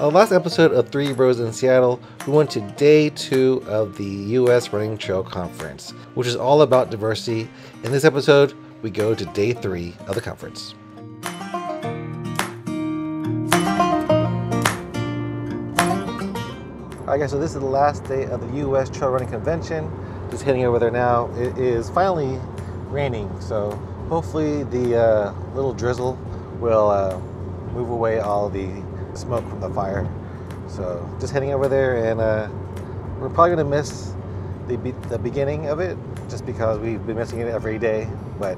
On the last episode of Three Bros in Seattle, we went to day 2 of the U.S. Running Trail Conference, which is all about diversity. In this episode, we go to day 3 of the conference. Alright guys, so this is the last day of the U.S. Trail Running Convention. Just heading over there now. It is finally raining, so hopefully the little drizzle will move away all the smoke from the fire. So just heading over there, and we're probably gonna miss the beginning of it just because we've been missing it every day, but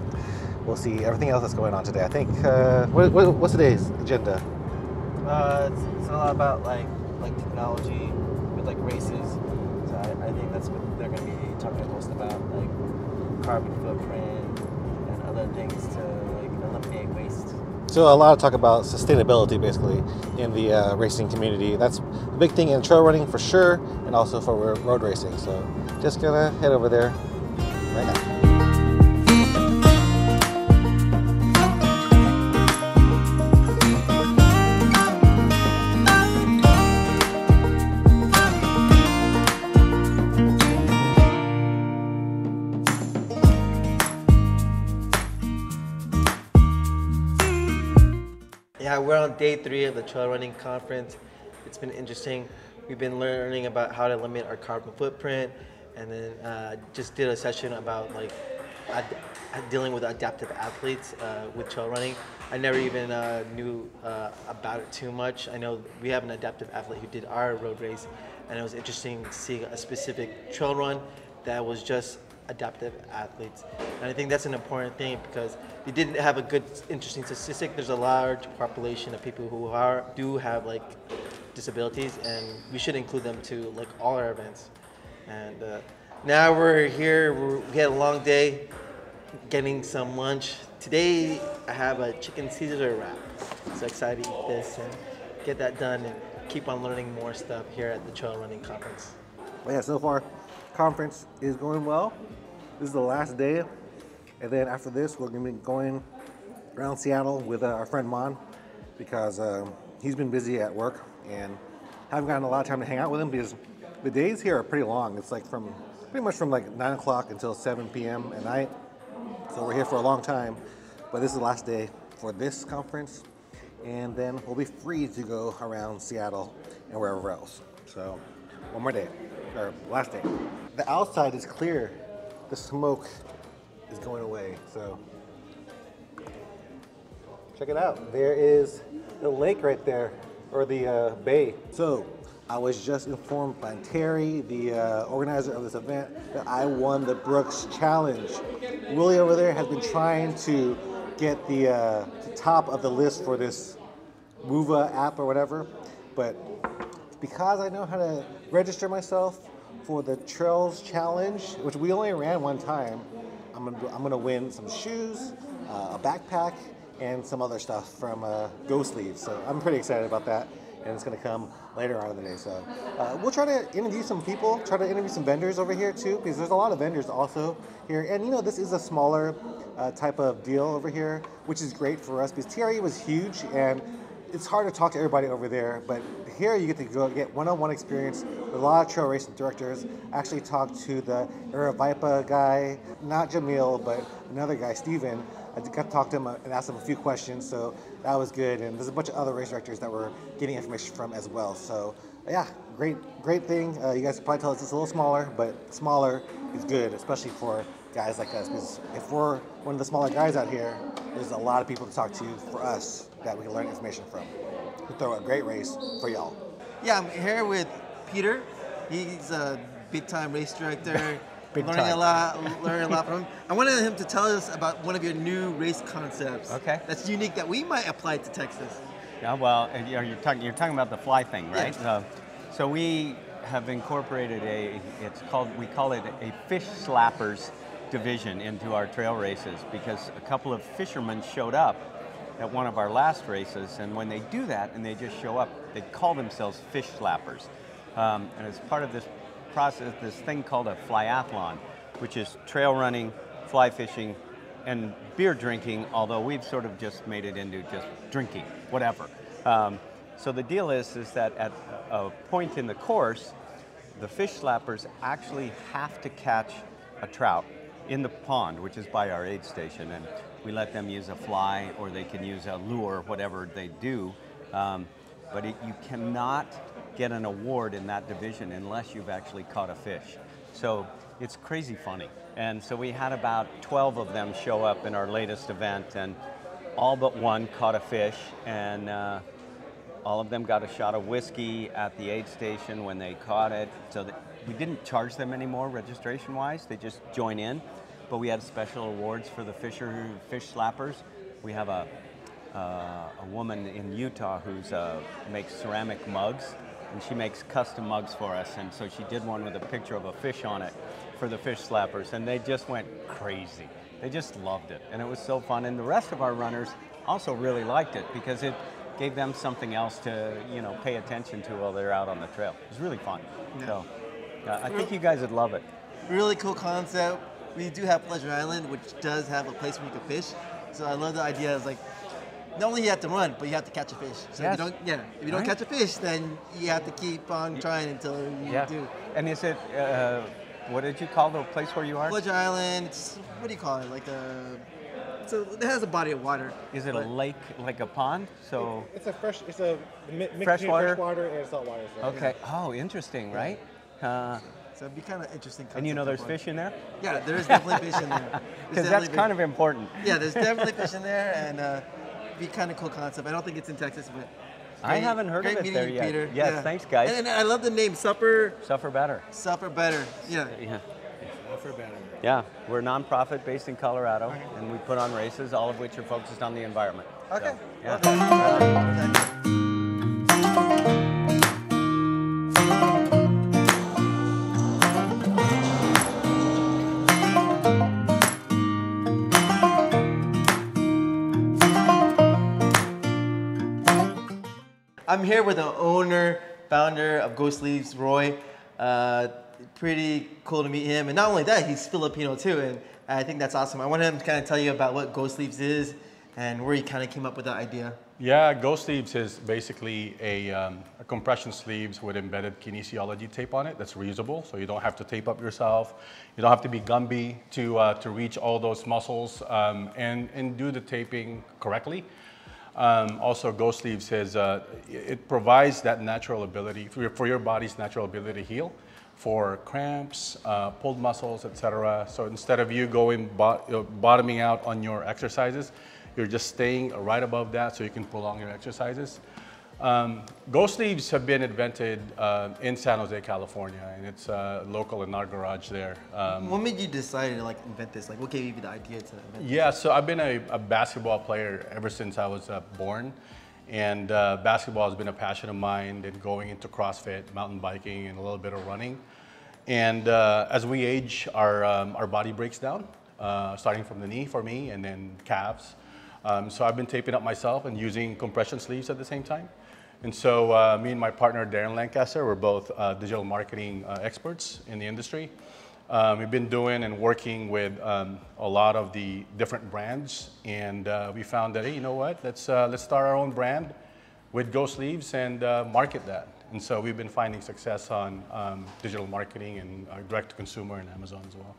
we'll see everything else that's going on today. I think what's today's agenda? It's a lot about like technology with like races. So I think that's what they're going to be talking most about, like carbon footprint and other things to like eliminate waste. So a lot of talk about sustainability basically in the racing community. That's a big thing in trail running for sure, and also for road racing. So just gonna head over there right now. Yeah, we're on day 3 of the trail running conference. It's been interesting. We've been learning about how to limit our carbon footprint, and then just did a session about like dealing with adaptive athletes with trail running. I never even knew about it too much. I know we have an adaptive athlete who did our road race, and it was interesting seeing a specific trail run that was just adaptive athletes. And I think that's an important thing because they didn't have a good, interesting statistic. There's a large population of people who do have like disabilities, and we should include them to like all our events. And now we're here, we had a long day getting some lunch. Today I have a chicken Caesar wrap. So excited to eat this and get that done and keep on learning more stuff here at the Trail Running Conference. Well, yeah, so far conference is going well. This is the last day, and then after this we're going to be going around Seattle with our friend Mon, because he's been busy at work and haven't gotten a lot of time to hang out with him because the days here are pretty long. It's like pretty much from like 9 o'clock until 7 p.m. at night, so we're here for a long time. But this is the last day for this conference, and then we'll be free to go around Seattle and wherever else. So one more day, or last day. The outside is clear. The smoke is going away, so check it out. There is the lake right there, or the bay. So I was just informed by Terry, the organizer of this event, that I won the Brooks Challenge. Willie over there has been trying to get the top of the list for this Wova app or whatever, but because I know how to register myself for the Trails Challenge, which we only ran one time, I'm gonna win some shoes, a backpack, and some other stuff from Go Sleeves. So I'm pretty excited about that, and it's gonna come later on in the day. So we'll try to interview some people, try to interview some vendors over here too, because there's a lot of vendors also here. And you know, this is a smaller type of deal over here, which is great for us because TRE was huge, and it's hard to talk to everybody over there, but here you get to go get one-on-one experience with a lot of trail racing directors. I actually talked to the Aravaipa guy, not Jamil, but another guy, Steven. I got to talk to him and ask him a few questions, so that was good. And there's a bunch of other race directors that we're getting information from as well. So yeah, great thing. You guys can probably tell it's a little smaller, but smaller is good, especially for guys like us, because if we're one of the smaller guys out here, there's a lot of people to talk to for us that we can learn information from. We throw a great race for y'all. Yeah, I'm here with Peter. He's a big-time race director. Learning a lot from him. I wanted him to tell us about one of your new race concepts. Okay. That's unique that we might apply to Texas. Yeah, well, you're talking about the fly thing, right? Yeah. So we have incorporated we call it a fish slappers division into our trail races, because a couple of fishermen showed up at one of our last races, and when they do that and they just show up, they call themselves fish slappers. And as part of this process, this thing called a flyathlon, which is trail running, fly fishing, and beer drinking, although we've sort of just made it into just drinking, whatever. So the deal is that at a point in the course, the fish slappers actually have to catch a trout in the pond, which is by our aid station, and we let them use a fly or they can use a lure, whatever they do. You cannot get an award in that division unless you've actually caught a fish. So it's crazy funny. And so we had about 12 of them show up in our latest event, and all but one caught a fish, and all of them got a shot of whiskey at the aid station when they caught it. So that we didn't charge them anymore registration-wise, they just join in. But we had special awards for the fish slappers. We have a woman in Utah who's makes ceramic mugs, and she makes custom mugs for us. And so she did one with a picture of a fish on it for the fish slappers, and they just went crazy. They just loved it, and it was so fun. And the rest of our runners also really liked it because it gave them something else to pay attention to while they're out on the trail. It was really fun. Yeah. So I think you guys would love it. Really cool concept. We do have Pleasure Island, which does have a place where you can fish. So I love the idea. It's like, not only you have to run, but you have to catch a fish. So yes. if you don't catch a fish, then you have to keep on trying until you do. And is it, what did you call the place where you are? Pleasure Island. What do you call it? Like it has a body of water. Is it a lake, like a pond? So it's a mix between freshwater freshwater and saltwater. So. Okay. Oh, interesting, right? So it'd be kind of interesting. And there's fish in there? Yeah, there is definitely fish in there. Because that's kind of important. Yeah, there's definitely fish in there, and it'd be kind of cool concept. I don't think it's in Texas, but I haven't heard of it there yet. Peter. Yes, yeah. Thanks, guys. And I love the name Suffer Better. Suffer Better. Yeah. Suffer Better. Yeah, we're a nonprofit based in Colorado, and we put on races, all of which are focused on the environment. Okay. So, yeah. Okay. I'm here with the owner, founder of Go Sleeves, Roy. Pretty cool to meet him. And not only that, he's Filipino too. And I think that's awesome. I want him to kind of tell you about what Go Sleeves is and where he kind of came up with that idea. Yeah, Go Sleeves is basically a compression sleeves with embedded kinesiology tape on it that's reusable. So you don't have to tape up yourself. You don't have to be Gumby to reach all those muscles and do the taping correctly. Also, Go Sleeves it provides that natural ability for your body's natural ability to heal for cramps, pulled muscles, etc. So instead of you going bottoming out on your exercises, you're just staying right above that so you can prolong your exercises. Go Sleeves have been invented in San Jose, California, and it's local in our garage there. What made you decide to invent this? What gave you the idea to invent this? Yeah, so I've been a basketball player ever since I was born, and basketball has been a passion of mine, and going into CrossFit, mountain biking, and a little bit of running. And as we age, our body breaks down, starting from the knee for me, and then calves. So I've been taping up myself and using compression sleeves at the same time. And so me and my partner, Darren Lancaster, we're both digital marketing experts in the industry. We've been doing and working with a lot of the different brands, and we found that, hey, you know what, let's start our own brand with Go Sleeves and market that. And so we've been finding success on digital marketing and direct to consumer and Amazon as well.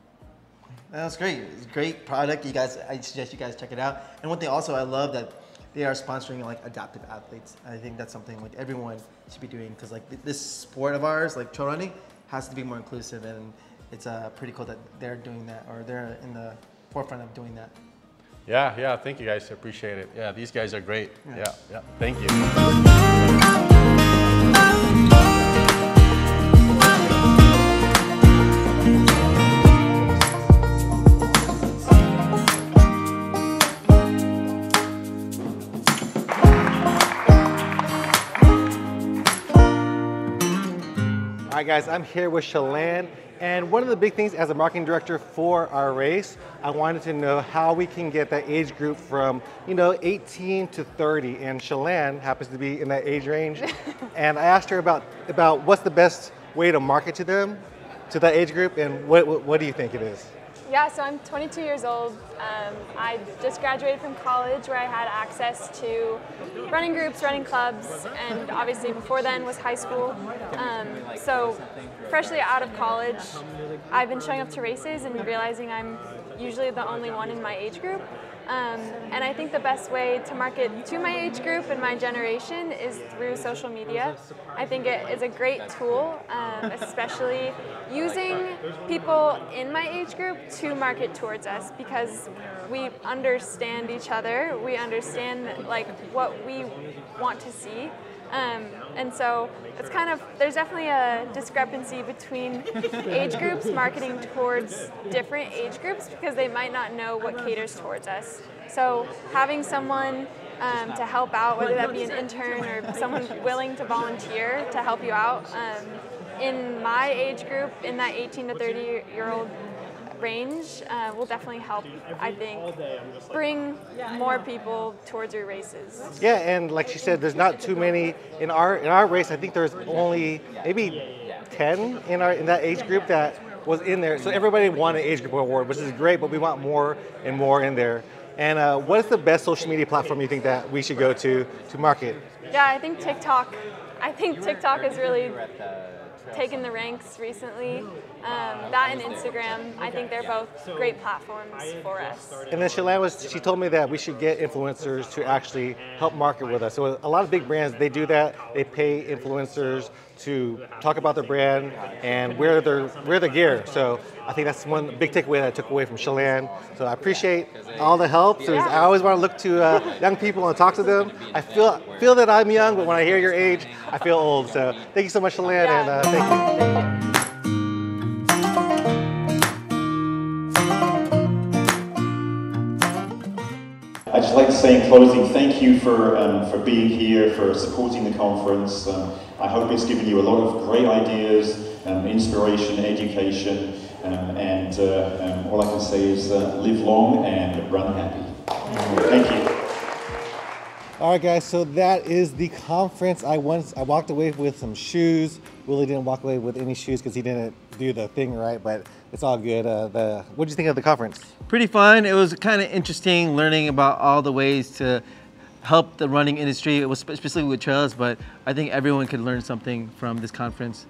That's great. It's a great product. I suggest you guys check it out. And one thing also, I love that they are sponsoring adaptive athletes. I think that's something everyone should be doing, because this sport of ours, trail running, has to be more inclusive, and it's pretty cool that they're doing that, or they're in the forefront of doing that. Yeah, thank you guys. I appreciate it. Yeah, these guys are great. Yeah, thank you. All right, guys, I'm here with Chelan, and one of the big things as a marketing director for our race, I wanted to know how we can get that age group from 18 to 30, and Chelan happens to be in that age range. And I asked her about what's the best way to market to them, to that age group, and what do you think it is? Yeah, so I'm 22 years old. I just graduated from college where I had access to running groups, running clubs, and obviously before then was high school. So freshly out of college, I've been showing up to races and realizing I'm usually the only one in my age group. And I think the best way to market to my age group and my generation is through social media. I think it is a great tool, especially using people in my age group to market towards us, because we understand each other, we understand like what we want to see. And so it's kind of, there's definitely a discrepancy between age groups marketing towards different age groups because they might not know what caters towards us. So having someone to help out, whether that be an intern or someone willing to volunteer to help you out, in my age group, in that 18 to 30-year-old range, will definitely help, I think, bring more people towards your races. Yeah, and like she said, there's not too many in our race. I think there's only maybe 10 in that age group that was in there. So everybody won an age group award, which is great, but we want more and more in there. And what is the best social media platform you think that we should go to market? Yeah, I think TikTok. I think TikTok has really taken the ranks recently. That and Instagram, I think they're both great platforms for us. And then she told me that we should get influencers to actually help market with us. So a lot of big brands, they do that. They pay influencers to talk about their brand and wear their gear. So I think that's one big takeaway that I took away from Chelan. So I appreciate all the help. So I always want to look to young people and talk to them. I feel that I'm young, but when I hear your age, I feel old. So thank you so much, Chelan, and thank you. I'd just like to say in closing, thank you for being here, for supporting the conference. I hope it's given you a lot of great ideas, inspiration, education, and all I can say is live long and run happy. Thank you. All right, guys, so that is the conference. I walked away with some shoes. Willie didn't walk away with any shoes because he didn't do the thing right, but it's all good. What did you think of the conference? Pretty fun. It was kind of interesting learning about all the ways to help the running industry. It was especially with trails, but I think everyone could learn something from this conference.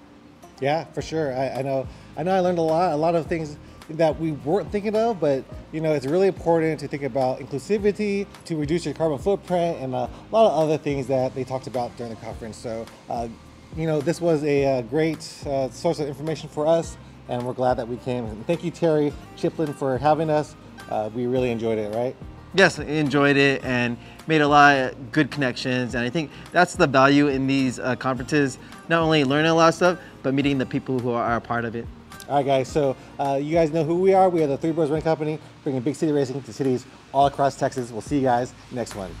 Yeah, for sure. I know I learned a lot of things that we weren't thinking of, but you know, it's really important to think about inclusivity, to reduce your carbon footprint, and a lot of other things that they talked about during the conference. So, you know, this was a great source of information for us, and we're glad that we came. And thank you, Terry Chiplin, for having us. We really enjoyed it, right? Yes, I enjoyed it and made a lot of good connections. And I think that's the value in these conferences, not only learning a lot of stuff, but meeting the people who are a part of it. All right, guys, so you guys know who we are. We are the Three Bros Running Company, bringing big city racing to cities all across Texas. We'll see you guys next one.